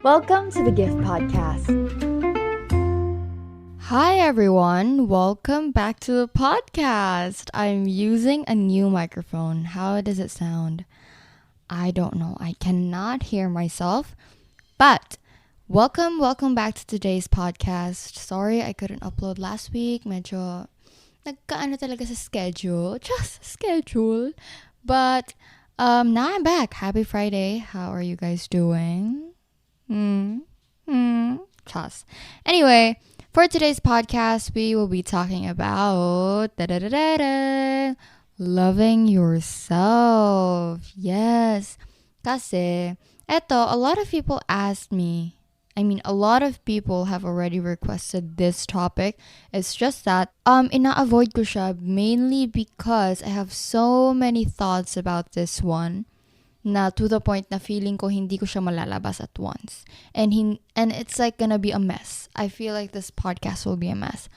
Welcome to the Gift Podcast. Hi everyone, welcome back to the podcast. I'm using a new microphone. How does it sound? I don't know. I cannot hear myself. But welcome back to today's podcast. Sorry I couldn't upload last week. Medyo nagkaano talaga sa schedule. Just schedule. But now I'm back. Happy Friday. How are you guys doing? Chas. Anyway, for today's podcast, we will be talking about loving yourself. Yes. Kasi, a lot of people asked me. A lot of people have already requested this topic. It's just that, ina-avoid ko siya mainly because I have so many thoughts about this one na to the point na feeling ko hindi ko siya malalabas at once. And it's like gonna be a mess. I feel like this podcast will be a mess.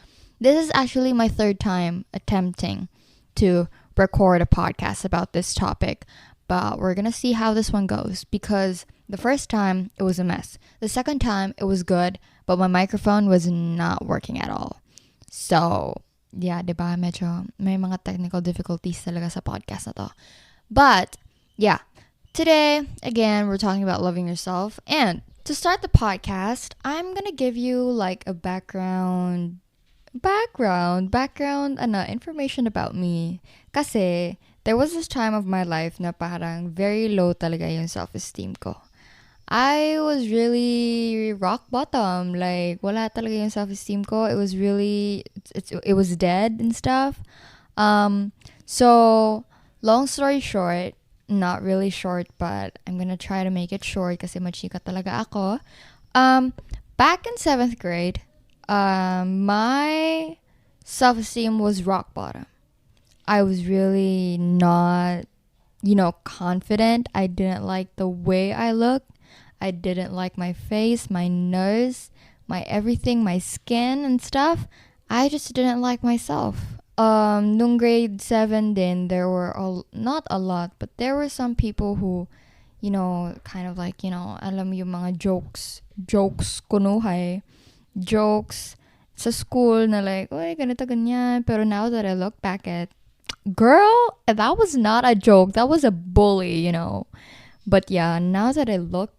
This is actually my third time attempting to record a podcast about this topic. But we're gonna see how this one goes because the first time it was a mess. The second time it was good, but my microphone was not working at all. So, yeah, diba? Medyo may mga technical difficulties talaga sa podcast na to. But, yeah. Today, again, we're talking about loving yourself. And to start the podcast, I'm going to give you like a background information about me. Kasi there was this time of my life na parang very low talaga yung self-esteem ko. I was really rock bottom. Like, wala talaga yung self-esteem ko. It was really, it was dead and stuff. So, long story short, not really short, but I'm gonna try to make it short kasi machika talaga ako. Back in 7th grade, my self-esteem was rock bottom. I was really not, confident. I didn't like the way I looked. I didn't like my face, my nose, my everything, my skin and stuff. I just didn't like myself. Nung grade 7 din, there were not a lot, but there were some people who, kind of like, alam mo yung mga jokes kunuhay, jokes sa school na like, oy, ganito ganyan. Pero now that I look back at, girl, that was not a joke. That was a bully, But yeah, now that I look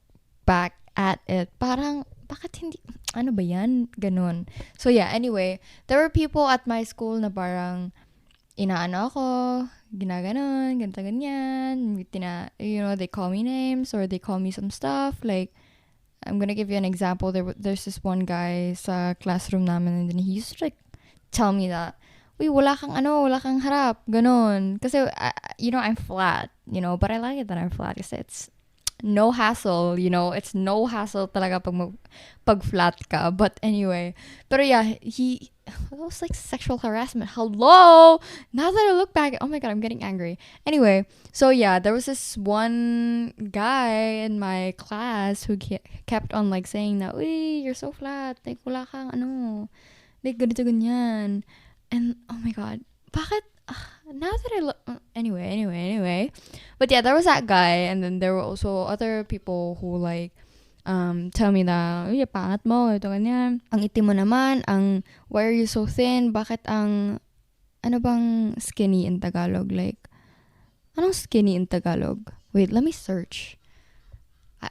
back at it, parang, bakit hindi, ano ba yan? Ganun. So yeah, anyway, there were people at my school na parang inaano ako, ginaganon, ganito ganyan. They call me names or they call me some stuff. Like, I'm gonna give you an example. There's this one guy sa classroom namin and then he used to like tell me that, uy, wala kang harap, ganon. Kasi, I'm flat, but I like it that I'm flat kasi it's no hassle, it's no hassle talaga pag flat ka. But anyway, pero yeah, that was like sexual harassment. Hello! Now that I look back, oh my god, I'm getting angry. Anyway, so yeah, there was this one guy in my class who kept on like saying that, uy, you're so flat, like wala kang like ganito ganyan. And oh my god, bakit? Now that I look, anyway, but yeah, there was that guy, and then there were also other people who like tell me na, uy, pangat mo, ito ganyan, ang itim mo naman, why are you so thin, bakit ano bang skinny in Tagalog, like, anong skinny in Tagalog? Wait, let me search.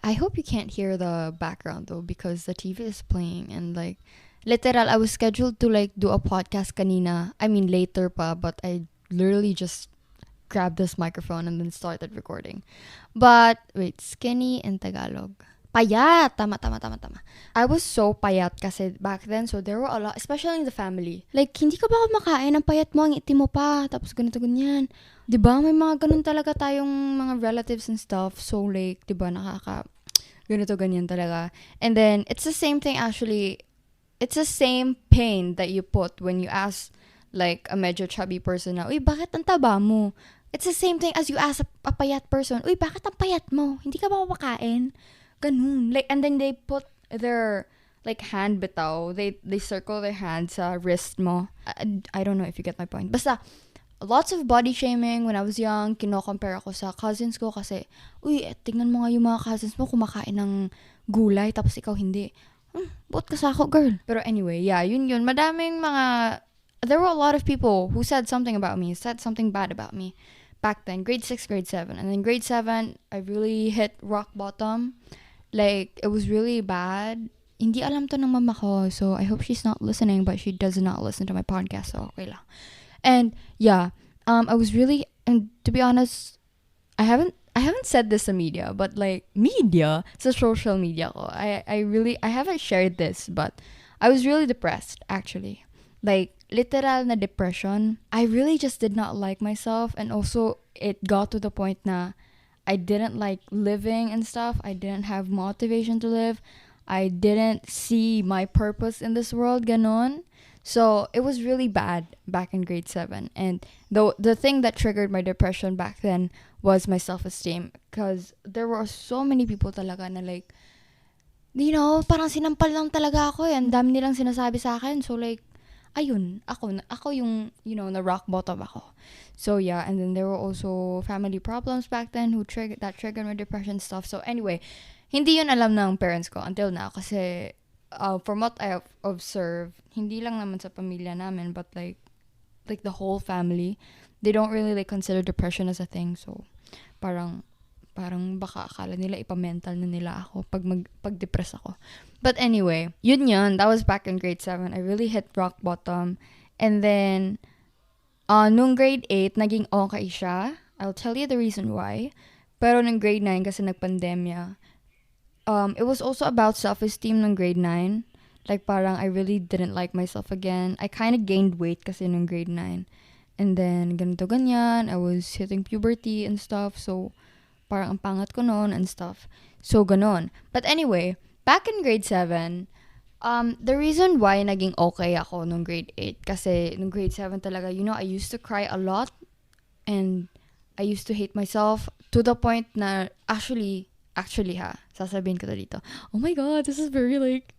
I hope you can't hear the background though, because the TV is playing, and like, literal, I was scheduled to like do a podcast kanina. Later pa, but I literally just grabbed this microphone and then started recording. But wait, skinny in Tagalog. Payat! Tama. I was so payat kasi back then, so there were a lot, especially in the family. Like, hindi ka ba kumakain ng payat mo, ang itim mo pa, tapos ganito ganyan. Diba? May mga ganun talaga tayong mga relatives and stuff. So like, diba, ganito ganyan talaga. And then, it's the same thing actually. It's the same pain that you put when you ask like a medyo chubby person na, uy, bakit ang taba mo? It's the same thing as you ask a payat person, uy, bakit ang payat mo? Hindi ka ba makain? Ganun. Like, and then they put their like hand bitaw. They circle their hand sa wrist mo. I don't know if you get my point. Basta, lots of body shaming when I was young. Kino-compare ako sa cousins ko kasi, uy, tingnan mo nga yung mga cousins mo kumakain ng gulay tapos ikaw hindi. Buot ka sa ako, girl. Pero anyway, yeah, yun. Madaming mga, there were a lot of people who said something about me, said something bad about me back then, grade 6, grade 7. And then grade 7, I really hit rock bottom. Like, it was really bad. Hindi alam to ng mama ko, so I hope she's not listening, but she does not listen to my podcast, so okay lang. And yeah, I was really, and to be honest, I haven't said this to media, but like media, sa social media ko. I haven't shared this, but I was really depressed actually. Like literal na depression. I really just did not like myself, and also it got to the point na I didn't like living and stuff. I didn't have motivation to live. I didn't see my purpose in this world, ganon. So it was really bad back in grade 7. And the thing that triggered my depression back then was my self-esteem. Because there were so many people talaga na like, you know, parang sinampal lang talaga ako. Ang dami nilang sinasabi sa akin. So like, ayun, ako yung, you know, na rock bottom ako. So yeah, and then there were also family problems back then triggered my depression stuff. So anyway, hindi yun alam ng parents ko until now kasi from what I have observed, hindi lang naman sa pamilya namin, but like the whole family, they don't really like consider depression as a thing. So parang baka akala nila ipa-mental na nila ako pag depressed ako. But anyway, yun. That was back in grade 7. I really hit rock bottom. And then nung grade 8, naging okay siya. I'll tell you the reason why. Pero nung grade 9 kasi nagpandemya, it was also about self-esteem nung grade 9. Like parang I really didn't like myself again. I kind of gained weight kasi nung grade 9. And then ganito ganyan, I was hitting puberty and stuff. So parang ang pangat ko noon and stuff. So ganon. But anyway, back in grade 7, the reason why naging okay ako nung grade 8 kasi nung grade 7 talaga, you know, I used to cry a lot and I used to hate myself to the point na actually sasabihin ko to dito. Oh my god, this is very like,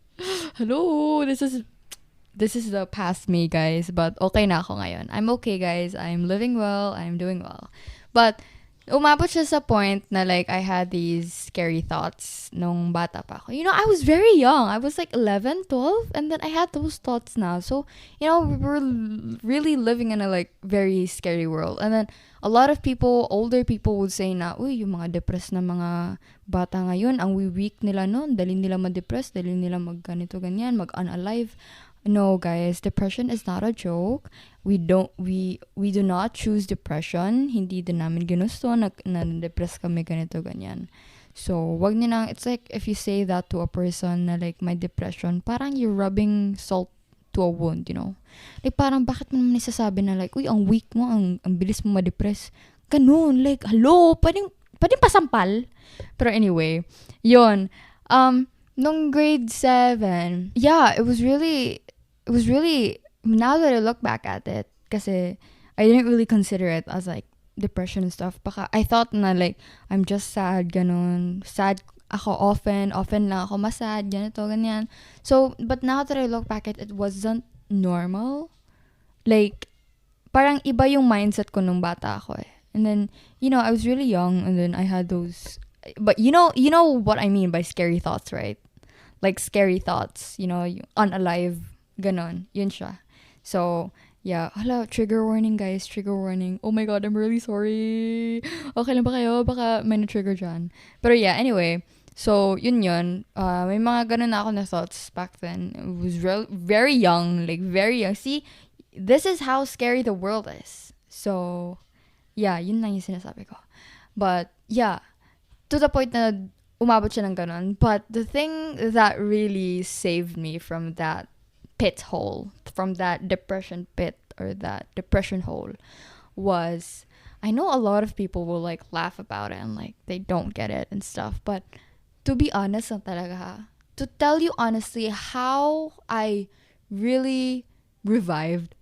hello, this is the past me, guys, but okay na ako ngayon. I'm okay, guys. I'm living well. I'm doing well. But umabot siya sa point na like I had these scary thoughts nung bata pa ako. You know, I was very young. I was like 11, 12, and then I had those thoughts now. So, you know, we were really living in a like very scary world. And then a lot of people, older people would say na, uy, yung mga depressed na mga bata ngayon, ang weak nila noon, dali nila ma-depress, dali nila mag-ganito ganyan, mag-unalive. No, guys, depression is not a joke. We do not choose depression. Hindi din namin ginusto na depress kami ganito ganyan. So, wag niyo nang, it's like if you say that to a person na like my depression, parang you're rubbing salt to a wound, you know. Like parang bakit mo naman isasabi na like, uy, ang weak mo, ang bilis mo ma-depress. Ganun, like, hello, pwedeng pasampal. Pero anyway, yun. Nung grade 7, yeah, it was really, now that I look back at it, kasi I didn't really consider it as like depression and stuff. Baka I thought na like, I'm just sad, ganun. Sad ako often lang ako masad, ganito, ganyan. So, but now that I look back at it, wasn't normal. Like, parang iba yung mindset ko nung bata ako eh. And then, you know, I was really young and then I had those, but you know what I mean by scary thoughts, right? Like scary thoughts, you know, unalive, ganon, yun siya. So, yeah, hala, trigger warning guys, trigger warning. Oh my god, I'm really sorry. Okay lang ba kayo? Baka may na-trigger dyan. Pero yeah, anyway, so yun. May mga ganon na ako na thoughts back then. It was very young, like very young. See, this is how scary the world is. So, yeah, yun lang yung sinasabi ko. But, yeah, to the point na umabot siya ng ganon. But the thing that really saved me from that pit hole, from that depression pit or that depression hole, was, I know a lot of people will like laugh about it and like they don't get it and stuff, but to be honest lang talaga, to tell you honestly how I really revived,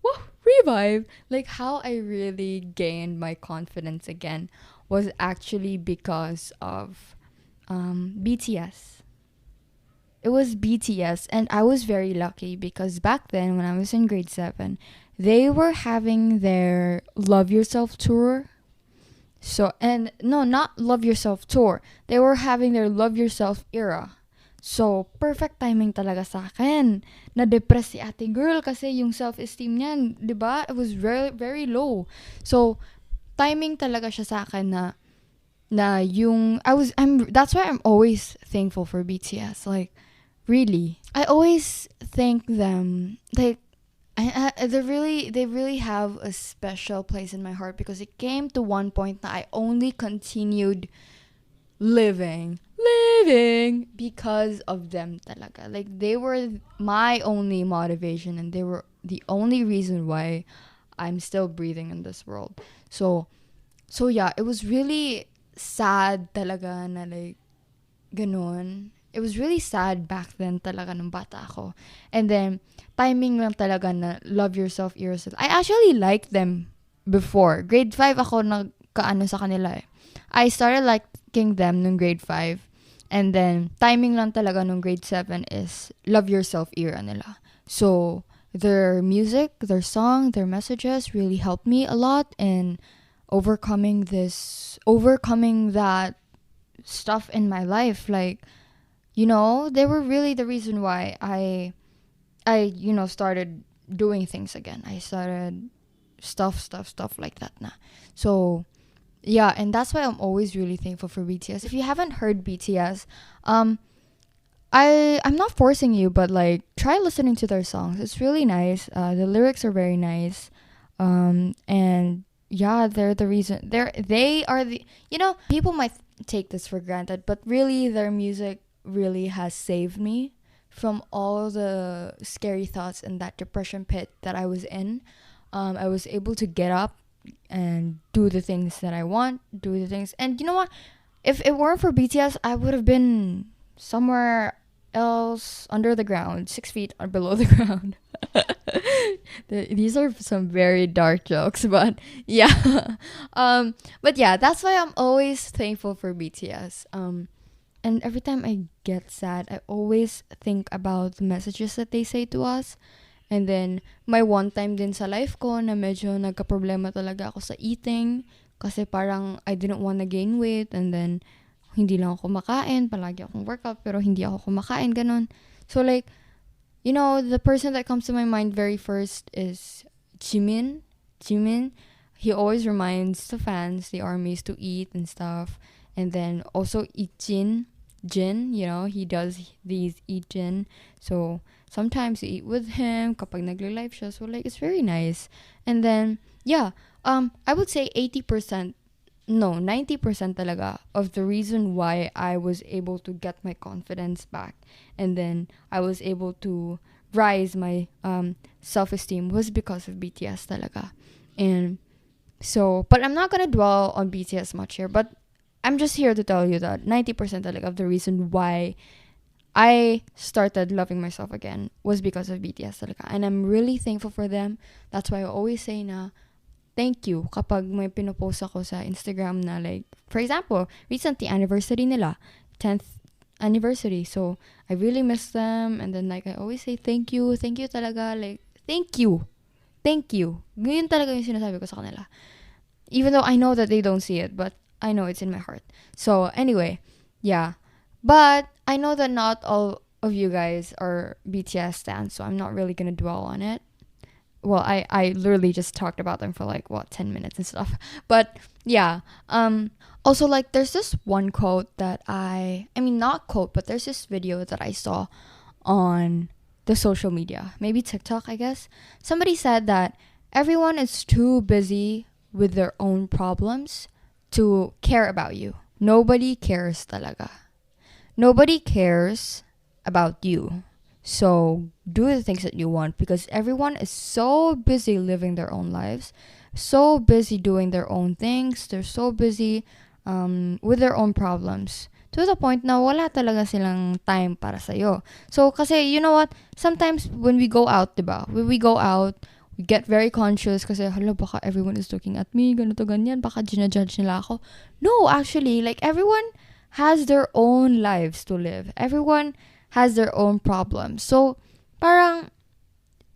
like how I really gained my confidence again was actually because of BTS. It was BTS, and I was very lucky because back then when I was in grade 7, they were having their Love Yourself tour. So, and no, not Love Yourself tour. They were having their Love Yourself era. So, perfect timing talaga sa akin. Na-depress si ate girl kasi yung self-esteem niya, di ba? It was very, very low. So, timing talaga siya sa akin that's why I'm always thankful for BTS. Like, really. I always thank them. Like, they really have a special place in my heart because it came to one point that I only continued living because of them talaga. Like, they were my only motivation and they were the only reason why I'm still breathing in this world. So yeah, it was really sad talaga na like ganun. It was really sad back then talaga nung bata ako. And then timing lang talaga na love yourself, yourself. I actually liked them before. Grade 5 ako nagkaano sa kanila eh. I started liking them nung grade 5. And then, timing lang talaga nung grade 7 is love yourself era nila. So, their music, their song, their messages really helped me a lot in overcoming that stuff in my life. Like, you know, they were really the reason why I started doing things again. I started stuff like that na. So, yeah, and that's why I'm always really thankful for BTS. If you haven't heard BTS, I'm not forcing you, but like try listening to their songs. It's really nice. The lyrics are very nice. And yeah, they're the reason. They are the, people might take this for granted, but really their music really has saved me from all the scary thoughts and that depression pit that I was in. I was able to get up and do the things that I want, and you know what? If it weren't for BTS, I would have been somewhere else under the ground, 6 feet or below the ground. These are some very dark jokes, but yeah. But yeah, that's why I'm always thankful for BTS. And every time I get sad, I always think about the messages that they say to us. And then, may one time din sa life ko na medyo nagka-problema talaga ako sa eating. Kasi parang I didn't want to gain weight. And then, hindi lang ako kumakain. Palagi akong workout pero hindi ako kumakain. Ganon. So like, the person that comes to my mind very first is Jimin. He always reminds the fans, the armies, to eat and stuff. And then also Jin, he does these eat Jin. So, sometimes you eat with him kapag nagle-live siya. So, like, it's very nice. And then, yeah, I would say 90% talaga of the reason why I was able to get my confidence back and then I was able to rise my self-esteem was because of BTS talaga. And so, but I'm not gonna dwell on BTS much here, but I'm just here to tell you that 90% talaga of the reason why I started loving myself again was because of BTS talaga. And I'm really thankful for them. That's why I always say na thank you kapag may pinopost ako sa Instagram na like, for example, recently anniversary nila, 10th anniversary. So, I really miss them. And then like, I always say thank you talaga. Like, thank you. Ngayon talaga yung sinasabi ko sa kanila. Even though I know that they don't see it, but I know it's in my heart. So, anyway, yeah. But I know that not all of you guys are BTS stans, so I'm not really gonna dwell on it. Well, I literally just talked about them for like 10 minutes and stuff. But yeah. Also like there's this one quote that not quote, but there's this video that I saw on the social media, maybe TikTok, I guess. Somebody said that everyone is too busy with their own problems to care about you. Nobody cares talaga. Nobody cares about you. So do the things that you want because everyone is so busy living their own lives, so busy doing their own things. They're so busy with their own problems to the point na wala talaga silang time para sa'yo. So kasi you know what? Sometimes when we go out, diba? When we go out, we get very conscious kasi hala baka everyone is looking at me, ganito ganyan, baka ginajudge nila ako. No, actually, like everyone has their own lives to live. Everyone has their own problems. So, parang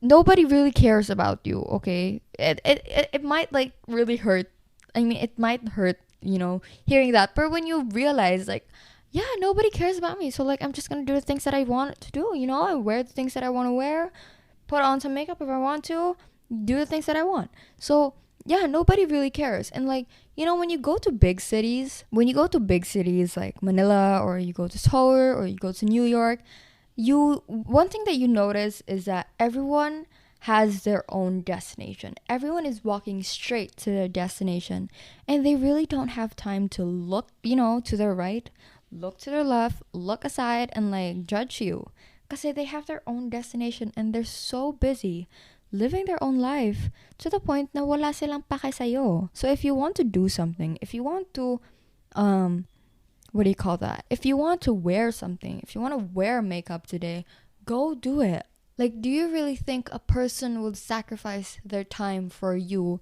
nobody really cares about you, okay? It might like really hurt. I mean, it might hurt, hearing that. But when you realize like, yeah, nobody cares about me. So like, I'm just gonna do the things that I want to do, you know? I wear the things that I want to wear, put on some makeup if I want to, do the things that I want. So yeah, nobody really cares. And like, you know, when you go to big cities like Manila, or you go to Seoul, or you go to New York, one thing that you notice is that everyone has their own destination. Everyone is walking straight to their destination, and they really don't have time to look, you know, to their right, look to their left, look aside, and like judge you. Kasi they have their own destination and they're so busy living their own life to the point na wala silang pake sa'yo. So if you want to do something, if you want to, what do you call that? If you want to wear something, if you want to wear makeup today, go do it. Like, do you really think a person would sacrifice their time for you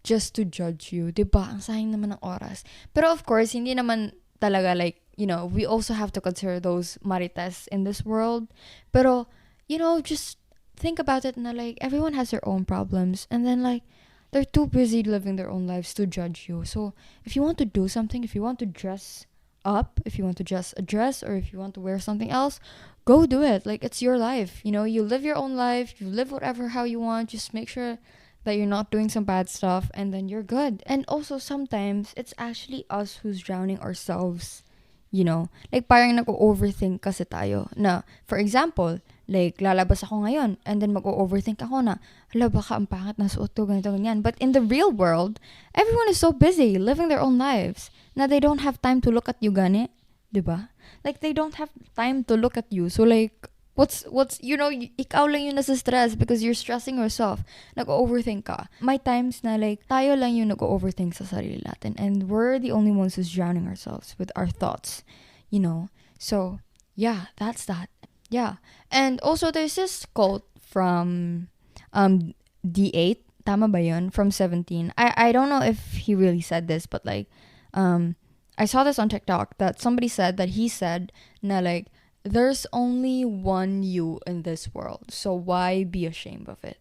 just to judge you? Diba? Ang sayang naman ng oras. Pero of course, hindi naman talaga like, you know, we also have to consider those marites in this world. Pero, you know, just think about it na like, everyone has their own problems. And then like, they're too busy living their own lives to judge you. So if you want to do something, if you want to dress up, if you want to dress a dress, or if you want to wear something else, go do it. Like, it's your life, you know, you live your own life, you live whatever how you want. Just make sure that you're not doing some bad stuff, and then you're good. And also sometimes it's actually us who's drowning ourselves, you know, like parang nag-overthink kasi tayo na, for example, like lalabas ako ngayon and then mag-overthink ako na, hala, baka ang pangit na suot to, ganito, ganyan. But in the real world, everyone is so busy living their own lives na they don't have time to look at you, gani, diba? Like, they don't have time to look at you. So like, what's you know, ikaw lang yung nasa stress because you're stressing yourself. Nag-overthink ka. May times na like, tayo lang yung nag-overthink sa sarili natin, and we're the only ones who's drowning ourselves with our thoughts, you know? So yeah, that's that. Yeah. And also there's this quote from D8, tama ba yun? From 17. I don't know if he really said this, but like, I saw this on TikTok that somebody said that he said na like, there's only one you in this world, so why be ashamed of it?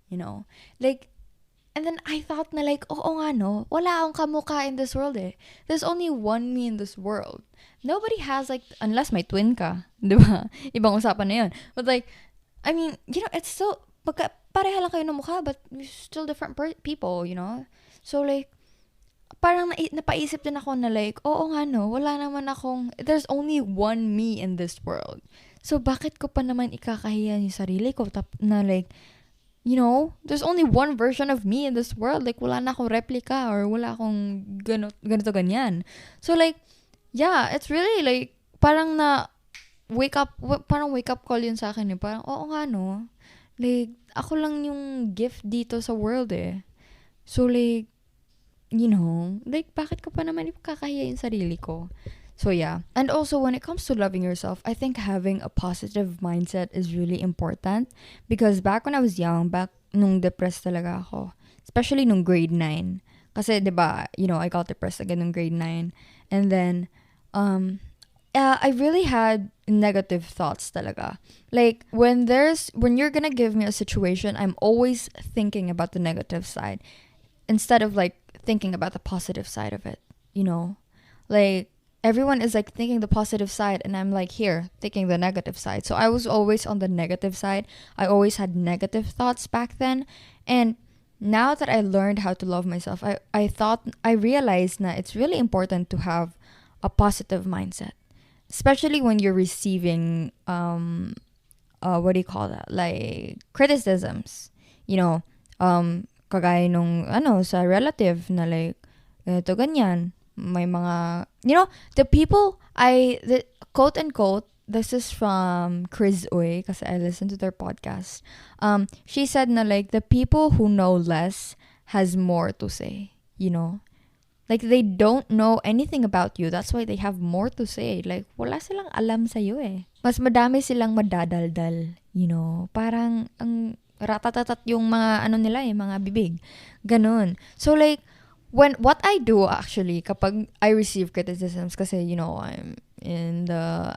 You know? Like, and then I thought na like, oo nga no, wala akong kamukha in this world eh. There's only one me in this world. Nobody has like, unless may twin ka, di ba? Ibang usapan na yun. But like, I mean, you know, it's still, pareha lang kayo ng mukha, but you're still different people, you know? So like, parang napaisip din ako na like, oo nga no, wala naman akong, there's only one me in this world. So bakit ko pa naman ikakahiya yung sarili ko na like, you know, there's only one version of me in this world. Like, wala na akong replica, or wala akong ganito ganyan. So like, yeah, it's really like, parang wake up call yun sa akin eh. Parang, oo nga no, like, ako lang yung gift dito sa world eh. So like, you know, like, bakit ko pa naman ikakahiya yung sarili ko? So yeah. And also, when it comes to loving yourself, I think having a positive mindset is really important. Because back when I was young, back nung depressed talaga ako, especially nung grade 9. Kasi, diba, you know, I got depressed again nung grade 9. And then, I really had negative thoughts talaga. Like, when you're gonna give me a situation, I'm always thinking about the negative side instead of like thinking about the positive side of it, you know? Like, everyone is like thinking the positive side, and I'm like here thinking the negative side. So I was always on the negative side. I always had negative thoughts back then. And now that I learned how to love myself, I realized that it's really important to have a positive mindset, especially when you're receiving what do you call that, like criticisms, you know, kagaya nung sa relative na like ito ganyan, may mga, you know, the people the quote unquote, this is from Chris Uy kasi I listened to their podcast. She said na like, the people who know less has more to say, you know? Like, they don't know anything about you. That's why they have more to say. Like, wala silang alam sa'yo eh. Mas madami silang madadaldal, you know? Parang, ang ratatatat yung mga nila eh, mga bibig. Ganun. So like, what I do actually, kapag I receive criticisms, kasi, you know, I'm in the,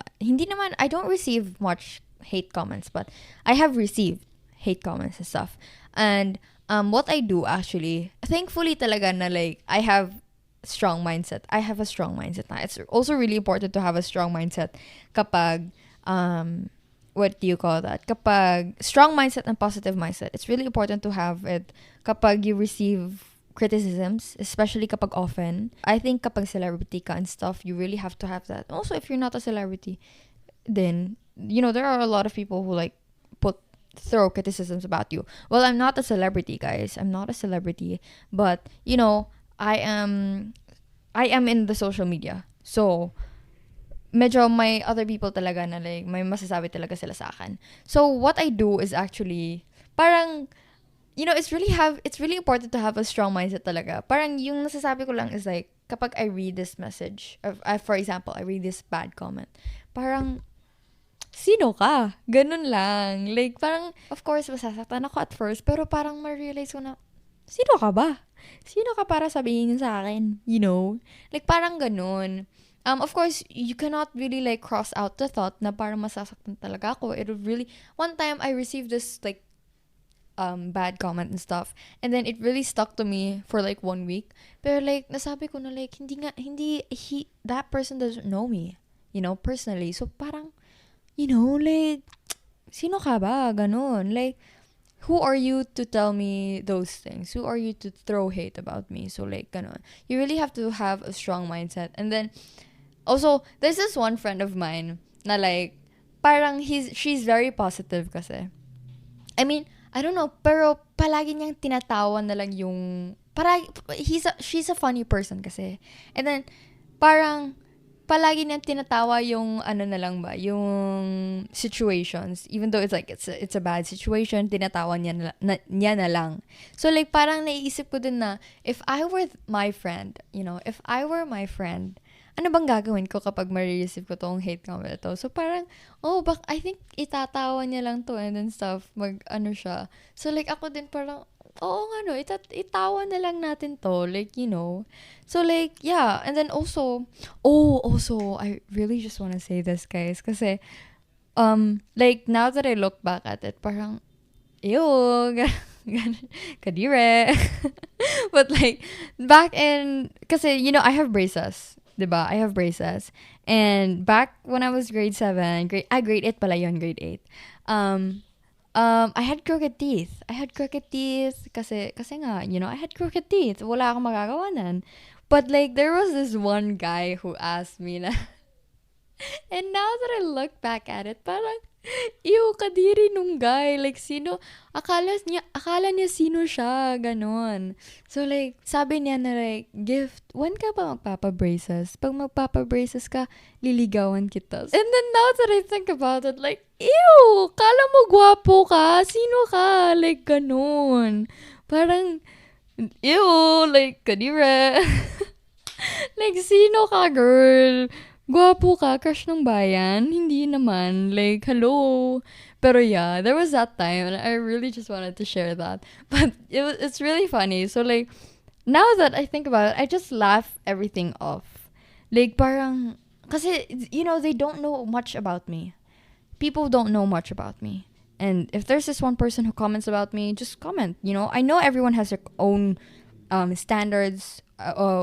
I don't receive much hate comments, but I have received hate comments and stuff. And, what I do actually, thankfully talaga na like, I have strong mindset. I have a strong mindset na. It's also really important to have a strong mindset kapag, what do you call that? Kapag strong mindset and positive mindset, it's really important to have it kapag you receive criticisms, especially kapag often. I think kapag celebrity ka and stuff, you really have to have that. Also, if you're not a celebrity, then, there are a lot of people who like throw criticisms about you. Well, I'm not a celebrity, guys. I'm not a celebrity, but I am in the social media. So medyo may other people talaga na like may masasabi talaga sila sa akin. So what I do is actually parang it's really important to have a strong mindset talaga. Parang yung nasasabi ko lang is like kapag I read this message, for example, I read this bad comment. Parang sino ka? Ganun lang. Like, parang, of course, masasaktan ako at first, pero parang ma-realize ko na, sino ka ba? Sino ka para sabihin sa akin? Like, parang ganun. Of course, you cannot really, like, cross out the thought na parang masasaktan talaga ako. It would really, one time, I received this, like, bad comment and stuff. And then, it really stuck to me for, like, 1 week. Pero, like, nasabi ko na, like, that person doesn't know me, personally. So, parang, like, sino ka ba? Ganon. Like, who are you to tell me those things? Who are you to throw hate about me? So, like, ganon. You really have to have a strong mindset. And then, also, there's this one friend of mine na like, parang she's very positive kasi. I mean, I don't know, pero palagi niyang tinatawa na lang yung, she's a funny person kasi. And then, parang, palagi niyang tinatawa yung yung situations, even though it's like it's a bad situation, tinatawa niya na lang. So like parang naiisip ko din na if I were my friend, ano bang gagawin ko kapag ma-receive ko tong hate comment to? So parang I think itatawa niya lang to and then stuff, siya. So like ako din parang itawa na lang natin to, like, So, like, yeah. And then also, I really just want to say this, guys. Kasi, like, now that I look back at it, parang, ew, kadire. But, like, back in, kasi, I have braces. Diba? I have braces. And back when I was grade 7, grade 8 pala yun, grade 8. I had crooked teeth. Kasi nga, I had crooked teeth. Wala akong magagawa nan. But like, there was this one guy who asked me na, and now that I look back at it, parang, kadiri nung guy. Like, akala niya sino siya, ganon. So like, sabi niya na like, Gift, when ka ba magpapabraces? Pag magpapabraces ka, liligawan kita. And then now that I think about it, like, kala mo gwapo ka? Sino ka? Like, ganon. Parang, like, kadire. Like, sino ka, girl? Gwapo ka, crush ng bayan? Hindi naman. Like, hello. Pero yeah, there was that time and I really just wanted to share that. But it's really funny. So like, now that I think about it, I just laugh everything off. Like, parang, kasi, they don't know much about me. People don't know much about me. And if there's this one person who comments about me, just comment. I know everyone has their own standards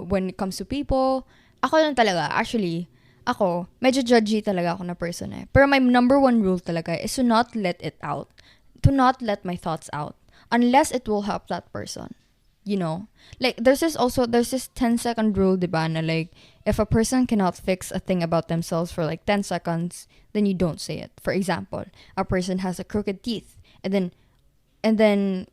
when it comes to people. Ako lang talaga, actually, ako, medyo judgy talaga ako na person eh. Pero my number one rule talaga is to not let it out. To not let my thoughts out. Unless it will help that person. Like, there's this 10-second rule, diba, na like, if a person cannot fix a thing about themselves for like 10 seconds, then you don't say it. For example, a person has a crooked teeth. And then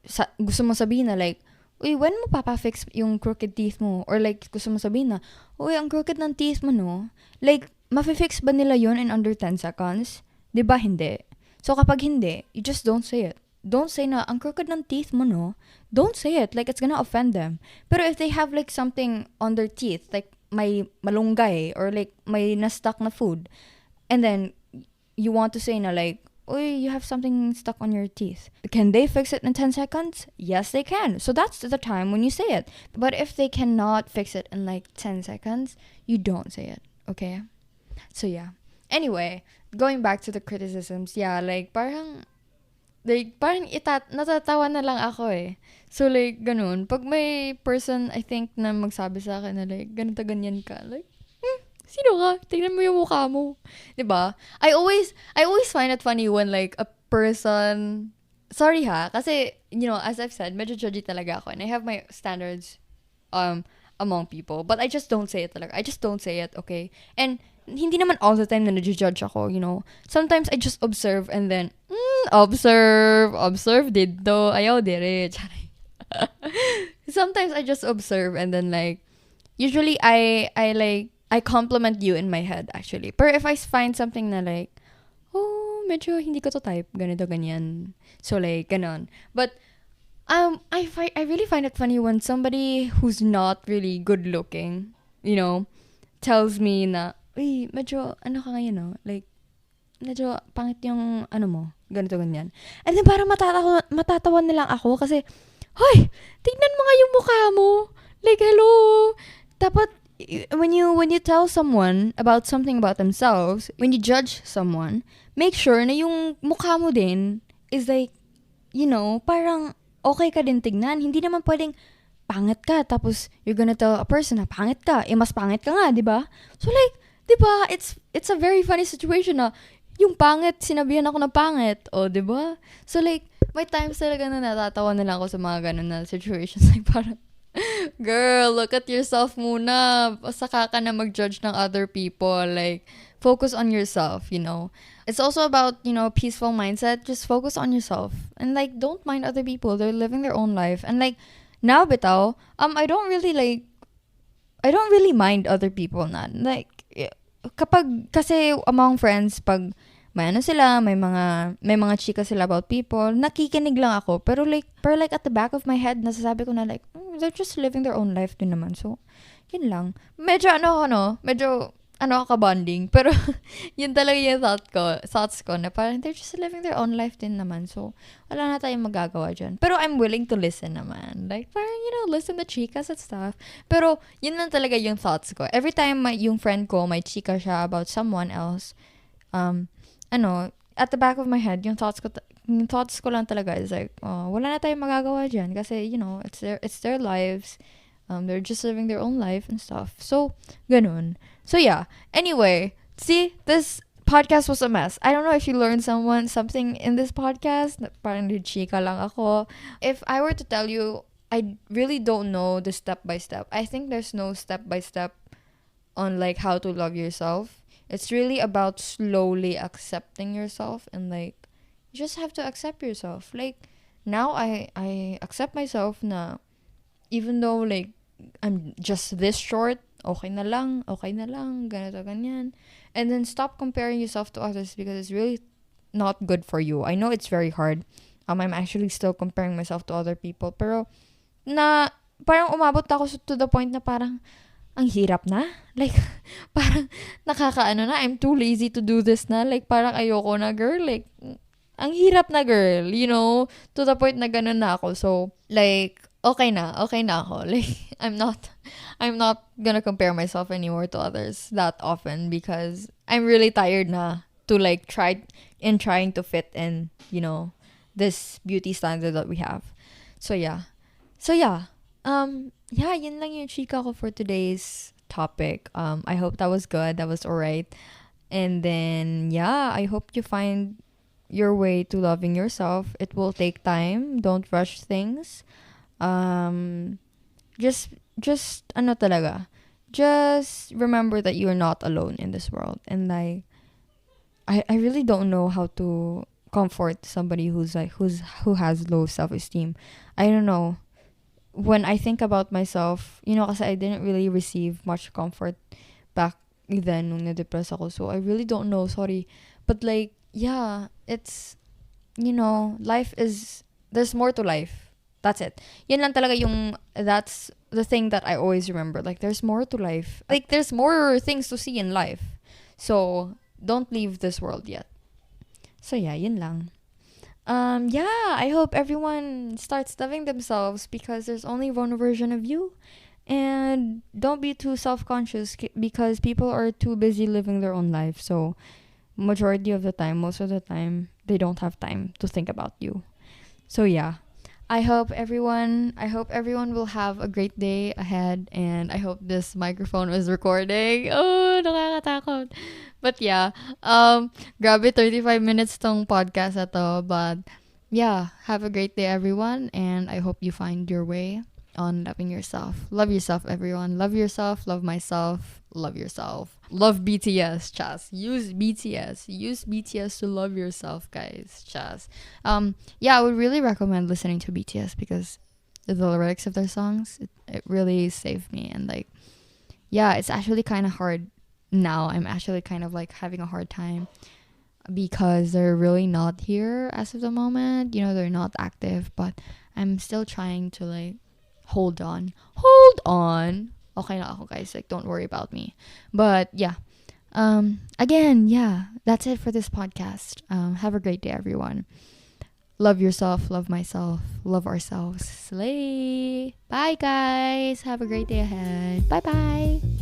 gusto mo sabihin na like, uy, when mo papafix yung crooked teeth mo? Or like, gusto mo sabihin na, uy, ang crooked ng teeth mo, no? Like, mafe-fix ba nila yun in under 10 seconds? Diba hindi? So, kapag hindi, you just don't say it. Don't say na, ang crooked ng teeth mo, no? Don't say it. Like, it's gonna offend them. Pero if they have like something on their teeth, like, may malunggay, or like, may na-stuck na food, and then, you want to say na like, uy, you have something stuck on your teeth. Can they fix it in 10 seconds? Yes, they can. So that's the time when you say it. But if they cannot fix it in like 10 seconds, you don't say it. Okay? So yeah. Anyway, going back to the criticisms, yeah, like parang like, parang natatawa na lang ako eh. So, like, ganun. Pag may person, I think, na magsabi sa akin na, like, ganito, ganyan ka. Like, sino ka? Tingnan mo yung mukha mo. Diba? I always find it funny when, like, a person, sorry ha, kasi, you know, as I've said, medyo judgy talaga ako. And I have my standards, among people. But I just don't say it talaga. I just don't say it, okay? And, hindi naman all the time na nag-judge ako, you know. Sometimes I just observe and then, observe dito, ayaw dire. Sometimes I just observe and then like, usually I compliment you in my head actually. But if I find something na like, oh, medyo hindi ko to type, ganito, ganyan. So like, ganon. But, I really find it funny when somebody who's not really good looking, you know, tells me na, uy, medyo, ano ka ngayon, no? Like, medyo pangit yung, ano mo, ganito, ganyan. And then parang matatawa na lang ako kasi, hoy, tignan mo nga yung mukha mo. Like, hello. Dapat, when you tell someone about something about themselves, when you judge someone, make sure na yung mukha mo din is like, you know, parang okay ka din tignan. Hindi naman pwedeng pangit ka tapos you're gonna tell a person na pangit ka. Eh, mas pangit ka nga, di ba? So like, di ba, it's a very funny situation na yung pangit, sinabihan ako na pangit. O, di ba? So like, may times talaga na natatawa na lang ako sa mga ganun na situations. Like, parang, girl, look at yourself muna. Saka ka na mag-judge ng other people. Like, focus on yourself, you know. It's also about, you know, peaceful mindset. Just focus on yourself. And like, don't mind other people. They're living their own life. And like, now bitaw, I don't really mind other people na. Like, kasi among friends, pag may ano sila, may mga chika sila about people, nakikinig lang ako. Pero like at the back of my head, nasasabi ko na like, they're just living their own life din naman. So, yun lang. Medyo ka-bonding. Pero, yun talaga yung thoughts ko na parang they're just living their own life din naman. So, wala na tayong magagawa dyan. Pero I'm willing to listen naman. Like, parang, you know, listen to chikas and stuff. Pero, yun lang talaga yung thoughts ko. Every time yung friend ko, may chika siya about someone else, at the back of my head, yung thoughts ko lang talaga is like, wala na tayong magagawa dyan. Kasi, you know, it's their lives. They're just living their own life and stuff. So, ganun. So, yeah. Anyway, see, this podcast was a mess. I don't know if you learned something in this podcast. Parang chika lang ako. If I were to tell you, I really don't know the step-by-step. I think there's no step-by-step on, like, how to love yourself. It's really about slowly accepting yourself and, like, you just have to accept yourself. Like, now I accept myself na even though, like, I'm just this short, okay na lang, ganito, ganyan. And then stop comparing yourself to others because it's really not good for you. I know it's very hard. I'm actually still comparing myself to other people. Pero, parang umabot ako to the point na parang, ang hirap na. Like, parang nakakaano na, I'm too lazy to do this na. Like, parang ayoko na, girl. Like, ang hirap na, girl. You know, to the point na ganun na ako. So, like, okay na ako. Like, I'm not gonna compare myself anymore to others that often because I'm really tired na to like trying to fit in, you know, this beauty standard that we have. So yeah. Yeah, yun lang yung chika ko for today's topic. I hope that was good. That was alright. And then, yeah, I hope you find your way to loving yourself. It will take time. Don't rush things. Just ano talaga. Just remember that you're not alone in this world. And like, I really don't know how to comfort somebody who has low self-esteem. I don't know. When I think about myself, you know, kasi I didn't really receive much comfort back then nung na-depress ako. So, I really don't know. Sorry. But like, yeah, it's, you know, there's more to life. That's it. Yan lang talaga that's the thing that I always remember. Like, there's more to life. Like, there's more things to see in life. So, don't leave this world yet. So, yeah, yun lang. Yeah, I hope everyone starts loving themselves because there's only one version of you. And don't be too self-conscious because people are too busy living their own life. So, most of the time, they don't have time to think about you. So yeah, I hope everyone will have a great day ahead, and I hope this microphone was recording. Oh, nakakatakot. But yeah, grabe 35 minutes tong podcast na to, but yeah, have a great day everyone, and I hope you find your way on loving yourself. Love yourself, everyone. Love yourself, love myself, love yourself. Love BTS, Chas. Use BTS. Use BTS to love yourself, guys. Chas. Yeah, I would really recommend listening to BTS because the lyrics of their songs, it really saved me. And like, yeah, it's actually kind of hard now. I'm actually kind of like having a hard time because they're really not here as of the moment. You know, they're not active, but I'm still trying to like hold on. Okay na ako, guys. Like, don't worry about me. But yeah. Again, yeah, that's it for this podcast. Have a great day, everyone. Love yourself, love myself, love ourselves. Slay. Bye, guys. Have a great day ahead. Bye-bye.